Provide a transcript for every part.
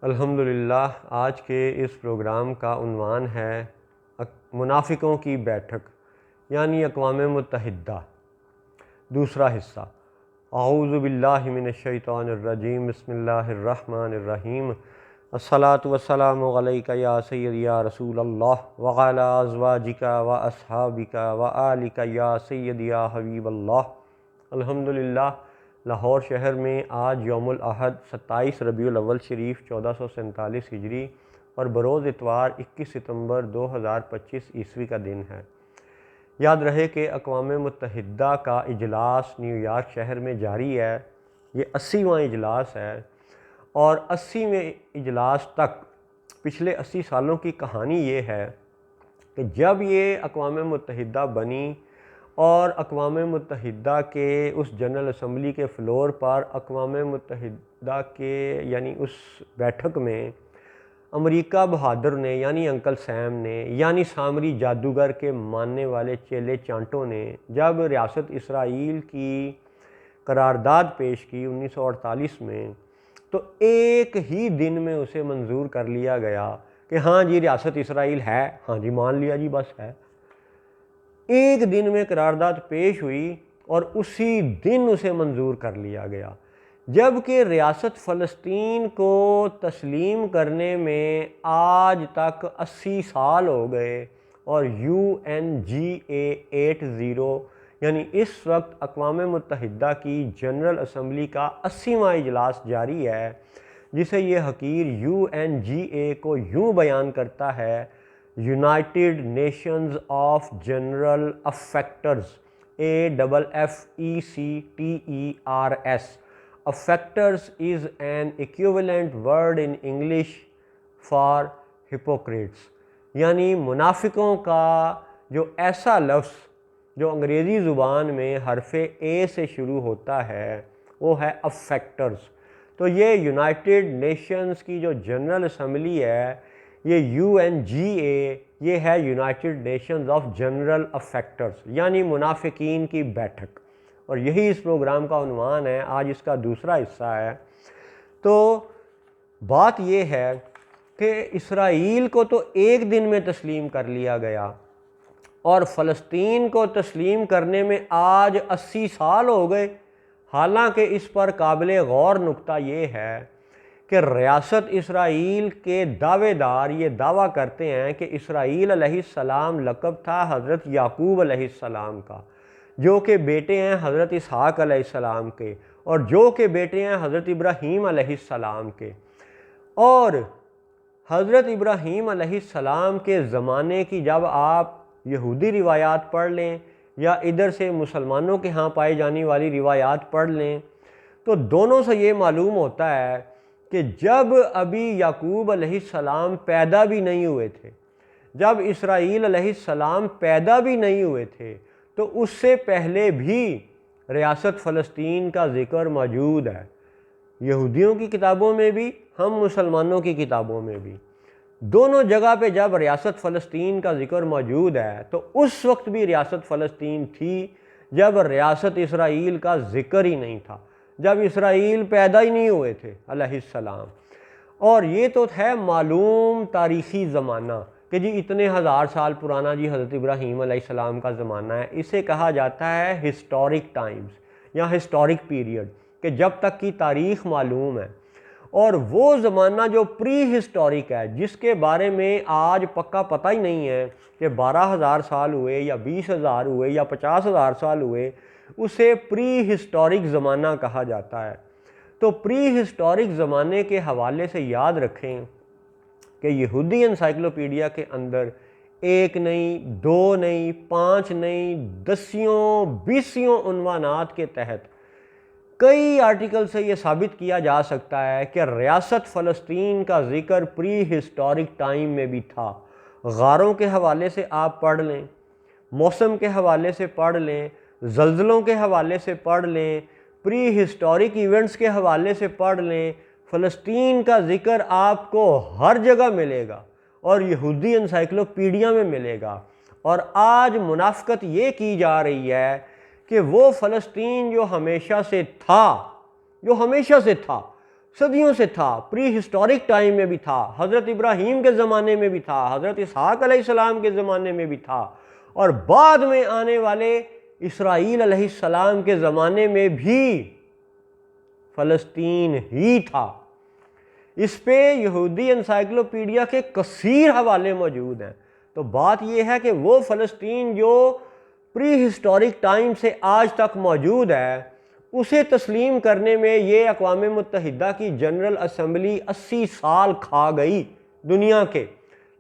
الحمدللہ آج کے اس پروگرام کا عنوان ہے منافقوں کی بیٹھک یعنی اقوام متحدہ، دوسرا حصہ۔ اعوذ باللہ من الشیطان الرجیم، بسم اللہ الرحمن الرحیم۔ الصلاۃ والسلام علیک یا سیدی یا رسول اللہ وعلی ازواجک و اصحابک و آلک یا سیدی یا حبیب اللہ۔ الحمدللہ لاہور شہر میں آج یوم الاحد 27 ربیع الاول شریف 1447 ہجری اور بروز اتوار 21 ستمبر 2025 عیسوی کا دن ہے۔ یاد رہے کہ اقوام متحدہ کا اجلاس نیو یارک شہر میں جاری ہے۔ یہ 80واں اجلاس ہے اور 80ویں اجلاس تک پچھلے 80 سالوں کی کہانی یہ ہے کہ جب یہ اقوام متحدہ بنی اور اقوام متحدہ کے اس جنرل اسمبلی کے فلور پر اقوام متحدہ کے یعنی اس بیٹھک میں امریکہ بہادر نے یعنی انکل سیم نے یعنی سامری جادوگر کے ماننے والے چیلے چانٹوں نے جب ریاست اسرائیل کی قرارداد پیش کی 1948 میں، تو ایک ہی دن میں اسے منظور کر لیا گیا کہ ہاں جی ریاست اسرائیل ہے، ہاں جی مان لیا جی بس ہے۔ ایک دن میں قرارداد پیش ہوئی اور اسی دن اسے منظور کر لیا گیا، جبکہ ریاست فلسطین کو تسلیم کرنے میں آج تک 80 سال ہو گئے اور UNGA 80 یعنی اس وقت اقوام متحدہ کی جنرل اسمبلی کا 80واں اجلاس جاری ہے، جسے یہ حقیر UNGA کو یوں بیان کرتا ہے: United Nations of General affecters, AFFECTERS۔ Affectors is an equivalent word in English for hypocrites، یعنی منافقوں کا جو ایسا لفظ جو انگریزی زبان میں حرف A سے شروع ہوتا ہے وہ ہے افیکٹرز۔ تو یہ یونائٹڈ نیشنز کی جو جنرل اسمبلی ہے، یہ UNGA، یہ ہے یونائٹڈ نیشنز آف جنرل افیکٹرز یعنی منافقین کی بیٹھک، اور یہی اس پروگرام کا عنوان ہے۔ آج اس کا دوسرا حصہ ہے۔ تو بات یہ ہے کہ اسرائیل کو تو ایک دن میں تسلیم کر لیا گیا اور فلسطین کو تسلیم کرنے میں آج 80 سال ہو گئے، حالانکہ اس پر قابل غور نکتہ یہ ہے کہ ریاست اسرائیل کے دعوے دار یہ دعویٰ کرتے ہیں کہ اسرائیل علیہ السلام لقب تھا حضرت یعقوب علیہ السلام کا، جو کہ بیٹے ہیں حضرت اسحاق علیہ السلام کے، اور جو کہ بیٹے ہیں حضرت ابراہیم علیہ السلام کے۔ اور حضرت ابراہیم علیہ السلام کے زمانے کی جب آپ یہودی روایات پڑھ لیں یا ادھر سے مسلمانوں کے ہاں پائی جانے والی روایات پڑھ لیں، تو دونوں سے یہ معلوم ہوتا ہے کہ جب ابھی یعقوب علیہ السلام پیدا بھی نہیں ہوئے تھے، جب اسرائیل علیہ السلام پیدا بھی نہیں ہوئے تھے، تو اس سے پہلے بھی ریاست فلسطین کا ذکر موجود ہے، یہودیوں کی کتابوں میں بھی، ہم مسلمانوں کی کتابوں میں بھی، دونوں جگہ پہ جب ریاست فلسطین کا ذکر موجود ہے تو اس وقت بھی ریاست فلسطین تھی جب ریاست اسرائیل کا ذکر ہی نہیں تھا، جب اسرائیل پیدا ہی نہیں ہوئے تھے علیہ السلام۔ اور یہ تو ہے معلوم تاریخی زمانہ کہ جی اتنے ہزار سال پرانا جی حضرت ابراہیم علیہ السلام کا زمانہ ہے، اسے کہا جاتا ہے ہسٹورک ٹائمز یا ہسٹورک پیریڈ، کہ جب تک کی تاریخ معلوم ہے۔ اور وہ زمانہ جو پری ہسٹورک ہے، جس کے بارے میں آج پکا پتہ ہی نہیں ہے کہ 12,000 سال ہوئے یا 20,000 ہوئے یا 50,000 سال ہوئے، اسے پری ہسٹورک زمانہ کہا جاتا ہے۔ تو پری ہسٹورک زمانے کے حوالے سے یاد رکھیں کہ یہودی انسائکلوپیڈیا کے اندر ایک نہیں، دو نہیں، 5 نہیں، 10 عنوانات کے تحت کئی آرٹیکل سے یہ ثابت کیا جا سکتا ہے کہ ریاست فلسطین کا ذکر پری ہسٹورک ٹائم میں بھی تھا۔ غاروں کے حوالے سے آپ پڑھ لیں، موسم کے حوالے سے پڑھ لیں، زلزلوں کے حوالے سے پڑھ لیں، پری ہسٹورک ایونٹس کے حوالے سے پڑھ لیں، فلسطین کا ذکر آپ کو ہر جگہ ملے گا اور یہودی انسائکلوپیڈیا میں ملے گا۔ اور آج منافقت یہ کی جا رہی ہے کہ وہ فلسطین جو ہمیشہ سے تھا صدیوں سے تھا، پری ہسٹورک ٹائم میں بھی تھا، حضرت ابراہیم کے زمانے میں بھی تھا، حضرت اسحاق علیہ السلام کے زمانے میں بھی تھا، اور بعد میں آنے والے اسرائیل علیہ السلام کے زمانے میں بھی فلسطین ہی تھا۔ اس پہ یہودی انسائکلوپیڈیا کے کثیر حوالے موجود ہیں۔ تو بات یہ ہے کہ وہ فلسطین جو پری ہسٹورک ٹائم سے آج تک موجود ہے، اسے تسلیم کرنے میں یہ اقوام متحدہ کی جنرل اسمبلی 80 سال کھا گئی۔ دنیا کے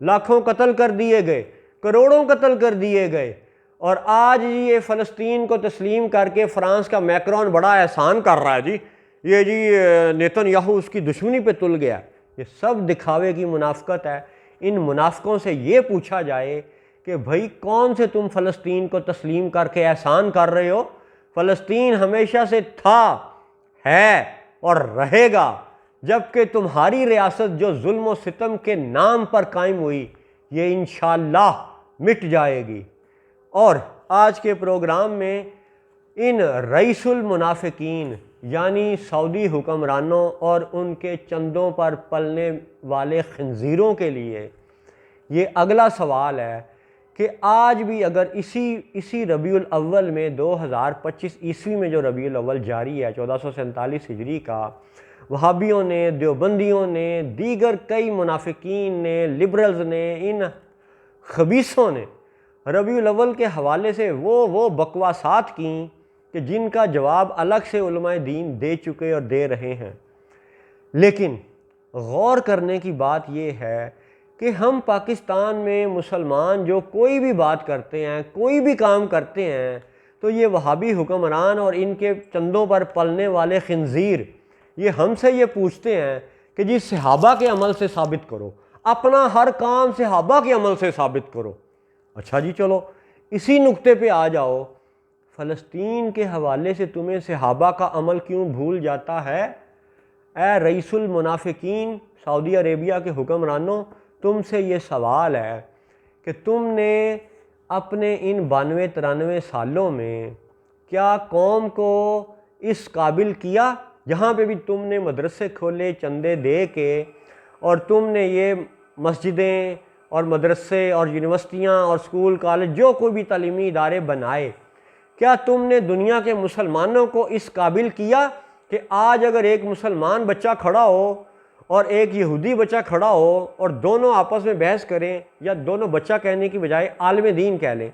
لاکھوں قتل کر دیے گئے، کروڑوں قتل کر دیے گئے، اور آج یہ فلسطین کو تسلیم کر کے فرانس کا میکرون بڑا احسان کر رہا ہے، یہ نیتن یاہو اس کی دشمنی پہ تل گیا۔ یہ سب دکھاوے کی منافقت ہے۔ ان منافقوں سے یہ پوچھا جائے کہ بھائی کون سے تم فلسطین کو تسلیم کر کے احسان کر رہے ہو؟ فلسطین ہمیشہ سے تھا، ہے اور رہے گا، جبکہ تمہاری ریاست جو ظلم و ستم کے نام پر قائم ہوئی یہ انشاءاللہ مٹ جائے گی۔ اور آج کے پروگرام میں ان رئیس المنافقین یعنی سعودی حکمرانوں اور ان کے چندوں پر پلنے والے خنزیروں کے لیے یہ اگلا سوال ہے کہ آج بھی اگر اسی ربیع الاول میں 2025 عیسوی میں جو ربیع الاول جاری ہے 1447 ہجری کا، وہابیوں نے، دیوبندیوں نے، دیگر کئی منافقین نے، لبرلز نے، ان خبیثوں نے ربیع الاول کے حوالے سے وہ بکواسات کیں کہ جن کا جواب الگ سے علماء دین دے چکے اور دے رہے ہیں۔ لیکن غور کرنے کی بات یہ ہے کہ ہم پاکستان میں مسلمان جو کوئی بھی بات کرتے ہیں، کوئی بھی کام کرتے ہیں، تو یہ وہابی حکمران اور ان کے چندوں پر پلنے والے خنزیر یہ ہم سے یہ پوچھتے ہیں کہ جی صحابہ کے عمل سے ثابت کرو، اپنا ہر کام صحابہ کے عمل سے ثابت کرو۔ اچھا جی چلو اسی نقطے پہ آ جاؤ، فلسطین کے حوالے سے تمہیں صحابہ کا عمل کیوں بھول جاتا ہے؟ اے رئیس المنافقین، سعودی عربیہ کے حکمرانوں، تم سے یہ سوال ہے کہ تم نے اپنے ان 92-93 سالوں میں کیا قوم کو اس قابل کیا؟ جہاں پہ بھی تم نے مدرسے کھولے چندے دے کے، اور تم نے یہ مسجدیں اور مدرسے اور یونیورسٹیاں اور اسکول کالج جو کوئی بھی تعلیمی ادارے بنائے، کیا تم نے دنیا کے مسلمانوں کو اس قابل کیا کہ آج اگر ایک مسلمان بچہ کھڑا ہو اور ایک یہودی بچہ کھڑا ہو اور دونوں آپس میں بحث کریں، یا دونوں بچہ کہنے کی بجائے عالم دین کہہ لیں،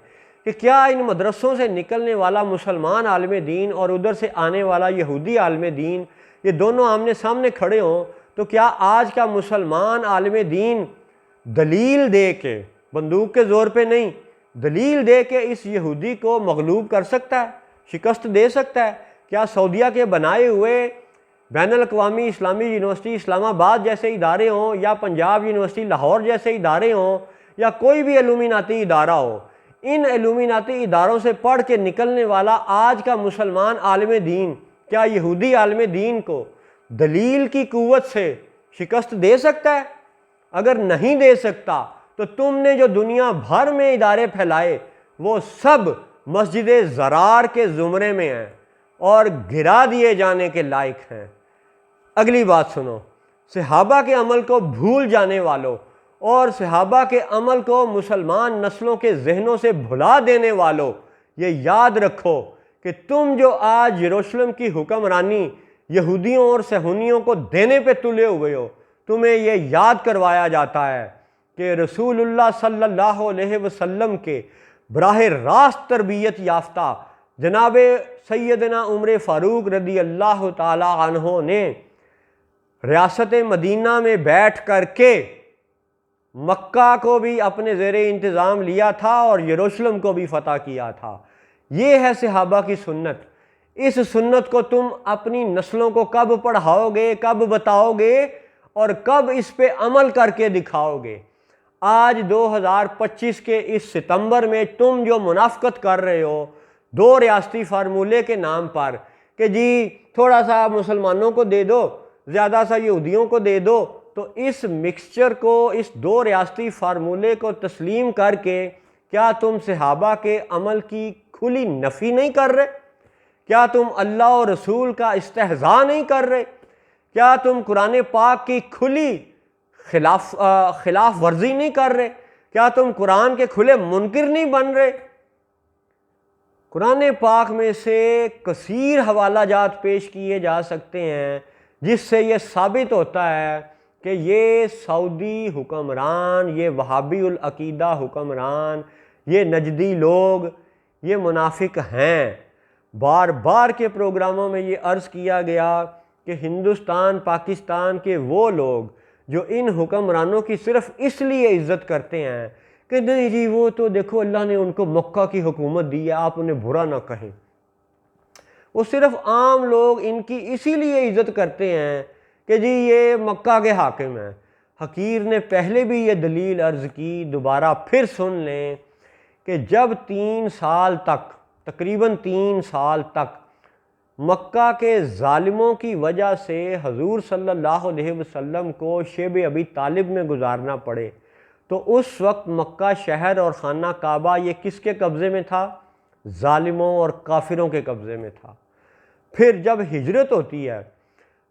کہ کیا ان مدرسوں سے نکلنے والا مسلمان عالم دین اور ادھر سے آنے والا یہودی عالم دین یہ دونوں آمنے سامنے کھڑے ہوں، تو کیا آج کا مسلمان عالم دین دلیل دے کے، بندوق کے زور پہ نہیں، دلیل دے کے اس یہودی کو مغلوب کر سکتا ہے، شکست دے سکتا ہے؟ کیا سعودیہ کے بنائے ہوئے بین الاقوامی اسلامی یونیورسٹی اسلام آباد جیسے ادارے ہوں، یا پنجاب یونیورسٹی لاہور جیسے ادارے ہوں، یا کوئی بھی علومیناتی ادارہ ہو، ان علومیناتی اداروں سے پڑھ کے نکلنے والا آج کا مسلمان عالم دین کیا یہودی عالم دین کو دلیل کی قوت سے شکست دے سکتا ہے؟ اگر نہیں دے سکتا تو تم نے جو دنیا بھر میں ادارے پھیلائے وہ سب مسجد زرار کے زمرے میں ہیں اور گرا دیے جانے کے لائق ہیں۔ اگلی بات سنو، صحابہ کے عمل کو بھول جانے والوں اور صحابہ کے عمل کو مسلمان نسلوں کے ذہنوں سے بھلا دینے والوں، یہ یاد رکھو کہ تم جو آج یروشلم کی حکمرانی یہودیوں اور صہیونیوں کو دینے پہ تلے ہوئے ہو، تمہیں یہ یاد کروایا جاتا ہے کہ رسول اللہ صلی اللہ علیہ وسلم کے براہ راست تربیت یافتہ جناب سیدنا عمر فاروق رضی اللہ تعالی عنہ نے ریاست مدینہ میں بیٹھ کر کے مکہ کو بھی اپنے زیر انتظام لیا تھا اور یروشلم کو بھی فتح کیا تھا۔ یہ ہے صحابہ کی سنت۔ اس سنت کو تم اپنی نسلوں کو کب پڑھاؤ گے، کب بتاؤ گے اور کب اس پہ عمل کر کے دکھاؤ گے؟ آج 2025 کے اس ستمبر میں تم جو منافقت کر رہے ہو 2 ریاستی فارمولے کے نام پر کہ جی تھوڑا سا مسلمانوں کو دے دو، زیادہ سا یہودیوں کو دے دو، تو اس مکسچر کو، اس 2 ریاستی فارمولے کو تسلیم کر کے کیا تم صحابہ کے عمل کی کھلی نفی نہیں کر رہے؟ کیا تم اللہ اور رسول کا استہزاء نہیں کر رہے؟ کیا تم قرآن پاک کی کھلی خلاف ورزی نہیں کر رہے؟ کیا تم قرآن کے کھلے منکر نہیں بن رہے؟ قرآن پاک میں سے کثیر حوالہ جات پیش کیے جا سکتے ہیں جس سے یہ ثابت ہوتا ہے کہ یہ سعودی حکمران، یہ وہابی العقیدہ حکمران، یہ نجدی لوگ، یہ منافق ہیں۔ بار بار کے پروگراموں میں یہ عرض کیا گیا کہ ہندوستان پاکستان کے وہ لوگ جو ان حکمرانوں کی صرف اس لیے عزت کرتے ہیں کہ نہیں جی وہ تو دیکھو اللہ نے ان کو مکہ کی حکومت دی ہے، آپ انہیں برا نہ کہیں، وہ صرف عام لوگ ان کی اسی لیے عزت کرتے ہیں کہ جی یہ مکہ کے حاکم ہیں۔ حقیر نے پہلے بھی یہ دلیل عرض کی، دوبارہ پھر سن لیں کہ جب 3 سال تک، تقریباً 3 سال تک مکہ کے ظالموں کی وجہ سے حضور صلی اللہ علیہ وسلم کو شیب ابی طالب میں گزارنا پڑے، تو اس وقت مکہ شہر اور خانہ کعبہ یہ کس کے قبضے میں تھا؟ ظالموں اور کافروں کے قبضے میں تھا۔ پھر جب ہجرت ہوتی ہے،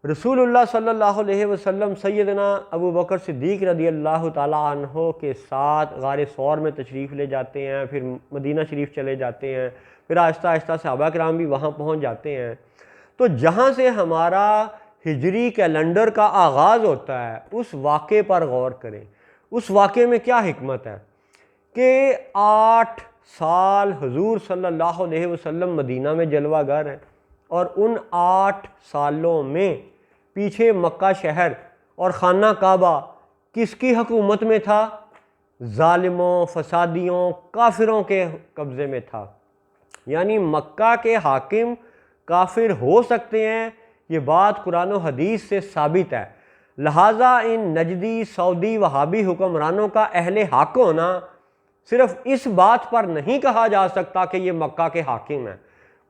رسول اللہ صلی اللہ علیہ وسلم سیدنا ابو بکر صدیق رضی اللہ تعالیٰ عنہ کے ساتھ غار ثور میں تشریف لے جاتے ہیں، پھر مدینہ شریف چلے جاتے ہیں، پھر آہستہ آہستہ صحابہ کرام بھی وہاں پہنچ جاتے ہیں۔ تو جہاں سے ہمارا ہجری کیلنڈر کا آغاز ہوتا ہے اس واقعے پر غور کریں۔ اس واقعے میں کیا حکمت ہے کہ 8 سال حضور صلی اللہ علیہ وسلم مدینہ میں جلوہ گر ہیں، اور ان 8 سالوں میں پیچھے مکہ شہر اور خانہ کعبہ کس کی حکومت میں تھا؟ ظالموں، فسادیوں، کافروں کے قبضے میں تھا۔ یعنی مکہ کے حاکم کافر ہو سکتے ہیں، یہ بات قرآن و حدیث سے ثابت ہے۔ لہٰذا ان نجدی، سعودی، وہابی حکمرانوں کا اہل حق ہونا صرف اس بات پر نہیں کہا جا سکتا کہ یہ مکہ کے حاکم ہیں۔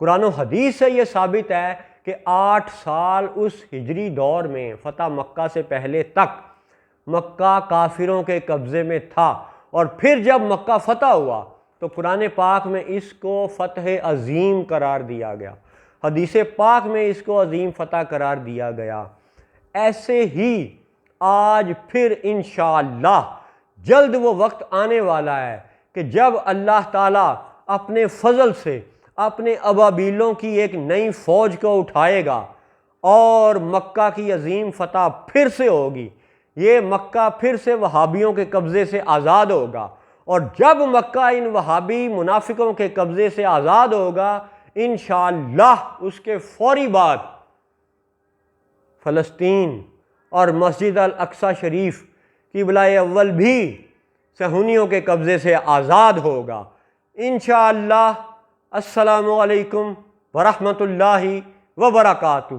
قرآن و حدیث سے یہ ثابت ہے کہ 8 سال اس ہجری دور میں، فتح مکہ سے پہلے تک، مکہ کافروں کے قبضے میں تھا، اور پھر جب مکہ فتح ہوا تو قرآن پاک میں اس کو فتح عظیم قرار دیا گیا، حدیث پاک میں اس کو عظیم فتح قرار دیا گیا۔ ایسے ہی آج پھر انشاءاللہ جلد وہ وقت آنے والا ہے کہ جب اللہ تعالیٰ اپنے فضل سے اپنے ابابیلوں کی ایک نئی فوج کو اٹھائے گا اور مکہ کی عظیم فتح پھر سے ہوگی۔ یہ مکہ پھر سے وہابیوں کے قبضے سے آزاد ہوگا، اور جب مکہ ان وہابی منافقوں کے قبضے سے آزاد ہوگا، انشاءاللہ اس کے فوری بعد فلسطین اور مسجد الاقصی شریف قبلہ اول بھی صہیونیوں کے قبضے سے آزاد ہوگا انشاءاللہ۔ السلام علیکم ورحمۃ اللہ وبرکاتہ۔